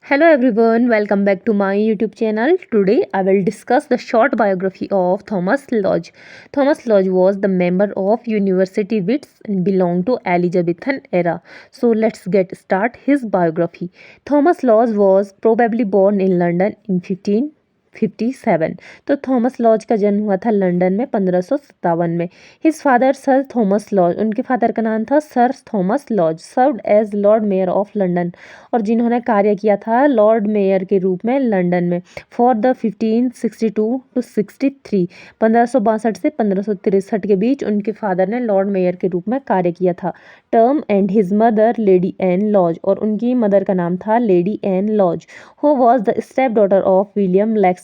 Hello everyone, welcome back to my YouTube channel. Today I will discuss the short biography of Thomas Lodge. Thomas Lodge was the member of University Wits and belonged to Elizabethan era. So let's get start his biography. Thomas Lodge was probably born in London in 1557. तो Thomas Lodge का जन्म हुआ था London में 1557 में. His father sir Thomas Lodge, उनके father का नाम था sir Thomas Lodge, served as Lord Mayor of London, और जिन्होंने कार्य किया था लॉर्ड मेयर के रूप में लंदन में फॉर द 1562 टू 63. 1562 से 1563 के बीच उनके फादर ने लॉर्ड मेयर के रूप में कार्य किया था. Term and his mother Lady Ann Lodge, और उनकी मदर का नाम था Lady Ann Lodge, who was the stepdaughter of William Laxton.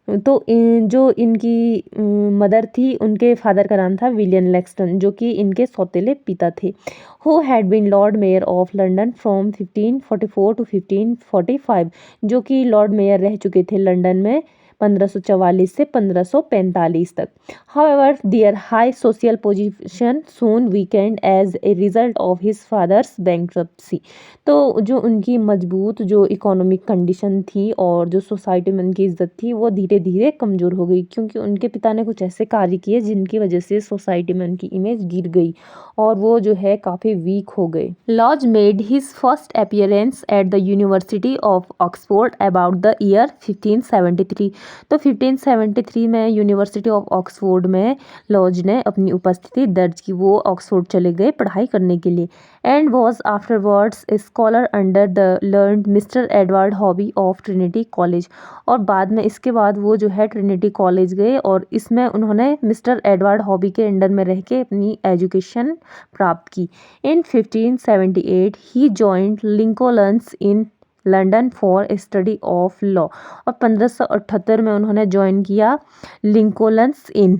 तो जो इनकी मदर थी उनके फादर का नाम था विलियम लैक्सटन, जो कि इनके सौतेले पिता थे. Who had been Lord Mayor of London from 1544 to 1545, जो कि लॉर्ड मेयर रह चुके थे लंदन में 1544 से 1545 तक. However, their high social position soon weakened as a result of his father's bankruptcy. तो जो उनकी मजबूत जो इकोनॉमिक कंडीशन थी और जो सोसाइटी में उनकी इज्जत थी वो धीरे धीरे कमज़ोर हो गई, क्योंकि उनके पिता ने कुछ ऐसे कार्य किए जिनकी वजह से सोसाइटी में उनकी इमेज गिर गई और वो जो है काफ़ी वीक हो गए. Lodge made his first appearance at the University of Oxford about the year 1573. तो 1573 में यूनिवर्सिटी ऑफ ऑक्सफोर्ड में लॉज ने अपनी उपस्थिति दर्ज की. वो ऑक्सफोर्ड चले गए पढ़ाई करने के लिए. And was afterwards a scholar under the learned mister Edward hobby of Trinity college, और बाद में इसके बाद वो जो है ट्रिनिटी कॉलेज गए और इसमें उन्होंने मिस्टर एडवर्ड हॉबी के अंडर में रह के अपनी एजुकेशन प्राप्त की. इन 1578 ही joined Lincoln's Inn London for study of law, और 1578 में उन्होंने ज्वाइन किया लिंकोलन्स इन,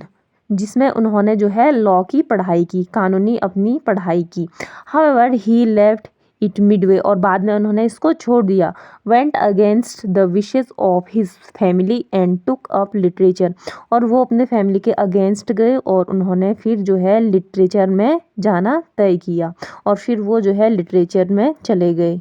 जिसमें उन्होंने जो है लॉ की पढ़ाई की, कानूनी अपनी पढ़ाई की. However he left it Midway, और बाद में उन्होंने इसको छोड़ दिया. Went against the wishes of his family and took up literature, और वो अपने फैमिली के अगेंस्ट गए और उन्होंने फिर जो है लिटरेचर में जाना तय किया और फिर वो जो है लिटरेचर में चले गए.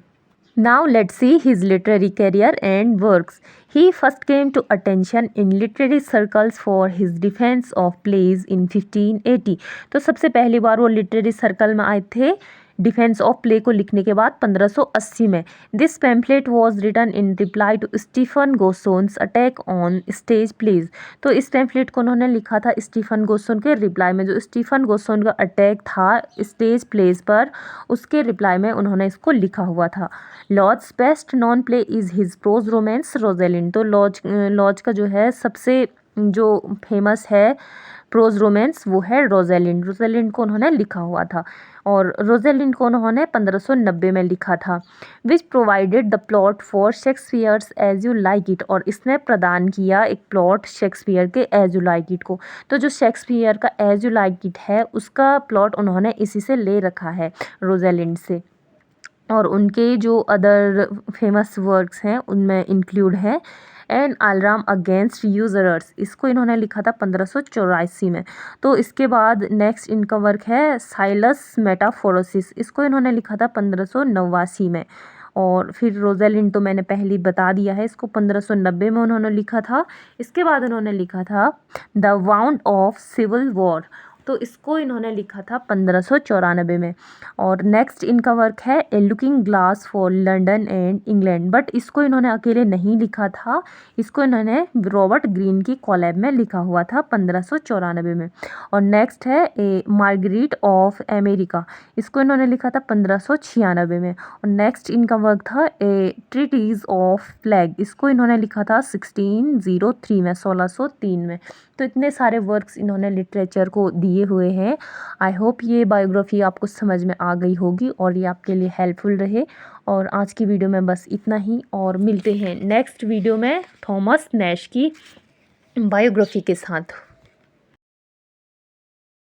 Now let's see his literary career and works. He first came to attention in literary circles for his defense of plays in 1580. तो सबसे पहली बार वो लिटरेरी सर्कल में आए थे डिफेंस ऑफ प्ले को लिखने के बाद 1580 में. This pamphlet was written in reply to Stephen Gosson's attack on stage plays. तो इस पैम्फलेट को उन्होंने लिखा था स्टीफन गोसोन के रिप्लाई में. जो स्टीफन गोसोन का अटैक था स्टेज प्लेज पर, उसके रिप्लाई में उन्होंने इसको लिखा हुआ था. Lodge's best known play is his prose romance Rosalynde. तो लॉज का जो है सबसे जो फेमस है प्रोज रोमांस वो है रोजेलिंड. रोजेलिंड को उन्होंने लिखा हुआ था और रोजेलिंड को उन्होंने 1590 में लिखा था. Which provided the plot for Shakespeare's As You Like It, और इसने प्रदान किया एक प्लॉट शेक्सपियर के एज यू लाइक इट को. तो जो शेक्सपियर का एज यू लाइक इट है उसका प्लॉट उन्होंने इसी से ले रखा है, रोजेलिंड से. और उनके जो अदर फेमस वर्क्स हैं उनमें इंक्लूड है एन अलार्म अगेंस्ट यूजरर्स. इसको इन्होंने लिखा था 1584 में. तो इसके बाद नेक्स्ट इनका वर्क है साइलस मेटाफोरोसिस. इसको इन्होंने लिखा था 1589 में. और फिर रोजेलिंड तो मैंने पहले बता दिया है, इसको 1590 में उन्होंने लिखा था. इसके बाद उन्होंने लिखा था the wound of civil war. तो इसको इन्होंने लिखा था 1594 में. और नेक्स्ट इनका वर्क है A Looking Glass for London and England. But इसको इन्होंने अकेले नहीं लिखा था, इसको इन्होंने रॉबर्ट ग्रीन की कॉलैब में लिखा हुआ था 1594 में. और नेक्स्ट है ए मार्गरीट ऑफ अमेरिका. इसको इन्होंने लिखा था 1596 में. और नेक्स्ट इनका वर्क था ए ट्रीटीज ऑफ प्लेग. इसको इन्होंने लिखा था 1603 में, 1603 में. तो इतने सारे वर्क्स इन्होंने लिटरेचर को दिए हुए हैं. आई होप ये बायोग्राफी आपको समझ में आ गई होगी और ये आपके लिए हेल्पफुल रहे. और आज की वीडियो में बस इतना ही, और मिलते हैं नेक्स्ट वीडियो में थॉमस नैश की बायोग्राफी के साथ.